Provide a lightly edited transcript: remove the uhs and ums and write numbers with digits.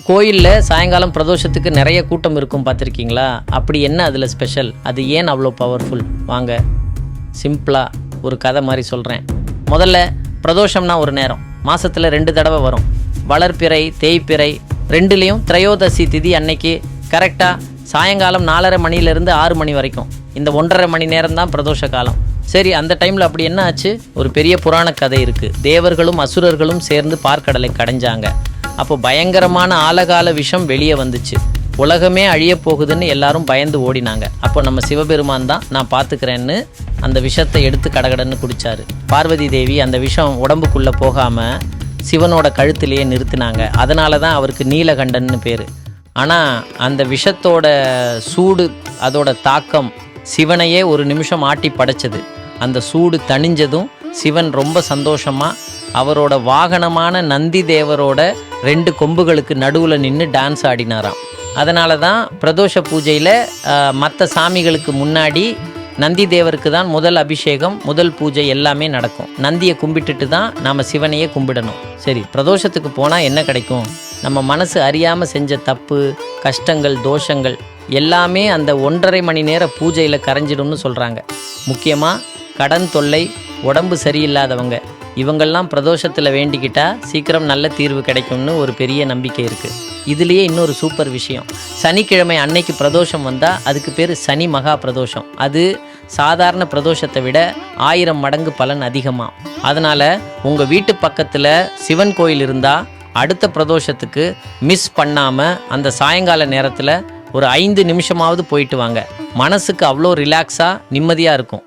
கோயிலில் சாயங்காலம் பிரதோஷத்துக்கு நிறைய கூட்டம் இருக்கும் பார்த்துருக்கீங்களா? அப்படி என்ன அதில் ஸ்பெஷல்? அது ஏன் அவ்வளோ பவர்ஃபுல்? வாங்க சிம்பிளாக ஒரு கதை மாதிரி சொல்கிறேன். முதல்ல பிரதோஷம்னா ஒரு நேரம், மாதத்தில் 2 தடவை வரும். வளர்ப்பிறை தேய்ப்பிறை ரெண்டுலேயும் திரையோதசி திதி அன்னைக்கு கரெக்டாக சாயங்காலம் 4:30 மணிலேருந்து 6 மணி வரைக்கும் இந்த 1.5 மணி நேரம் தான் பிரதோஷ காலம். சரி, அந்த டைமில் அப்படி என்ன ஆச்சு? ஒரு பெரிய புராண கதை இருக்குது. தேவர்களும் அசுரர்களும் சேர்ந்து பார்க்கடலை கடைஞ்சாங்க. அப்போ பயங்கரமான ஆலகால விஷம் வெளியே வந்துச்சு. உலகமே அழிய போகுதுன்னு எல்லாரும் பயந்து ஓடினாங்க. அப்போ நம்ம சிவபெருமான் தான் நான் பார்த்துக்கிறேன்னு அந்த விஷத்தை எடுத்து கடகடன்னு குடித்தார். பார்வதி தேவி அந்த விஷம் உடம்புக்குள்ளே போகாமல் சிவனோட கழுத்திலேயே நிறுத்தினாங்க. அதனால தான் அவருக்கு நீலகண்டன்னு பேர். ஆனால் அந்த விஷத்தோட சூடு, அதோட தாக்கம் சிவனையே ஒரு நிமிஷம் ஆட்டி படைச்சது. அந்த சூடு தணிஞ்சதும் சிவன் ரொம்ப சந்தோஷமாக அவரோட வாகனமான நந்தி தேவரோட 2 கொம்புகளுக்கு நடுவில் நின்று டான்ஸ் ஆடினாராம். அதனால தான் பிரதோஷ பூஜையில் மற்ற சாமிகளுக்கு முன்னாடி நந்தி தேவருக்கு தான் முதல் அபிஷேகம், முதல் பூஜை எல்லாமே நடக்கும். நந்தியை கும்பிட்டுட்டு தான் நாம் சிவனையே கும்பிடணும். சரி, பிரதோஷத்துக்கு போனால் என்ன கிடைக்கும்? நம்ம மனசு அறியாமல் செஞ்ச தப்பு, கஷ்டங்கள், தோஷங்கள் எல்லாமே அந்த 1.5 மணி நேர பூஜையில் கரைஞ்சிடும்னு சொல்கிறாங்க. முக்கியமாக கடன் தொல்லை, உடம்பு சரியில்லாதவங்க இவங்கெல்லாம் பிரதோஷத்தில் வேண்டிக்கிட்டா சீக்கிரம் நல்ல தீர்வு கிடைக்கும்னு ஒரு பெரிய நம்பிக்கை இருக்குது. இதுலேயே இன்னொரு சூப்பர் விஷயம், சனிக்கிழமை அன்னைக்கு பிரதோஷம் வந்தால் அதுக்கு பேர் சனி மகா பிரதோஷம். அது சாதாரண பிரதோஷத்தை விட 1000 மடங்கு பலன் அதிகமாக. அதனால் உங்கள் வீட்டு பக்கத்தில் சிவன் கோயில் இருந்தால் அடுத்த பிரதோஷத்துக்கு மிஸ் பண்ணாமல் அந்த சாயங்கால நேரத்தில் ஒரு 5 நிமிஷமாவது போயிட்டு வாங்க. மனசுக்கு அவ்வளோ ரிலாக்ஸாக நிம்மதியாக இருக்கும்.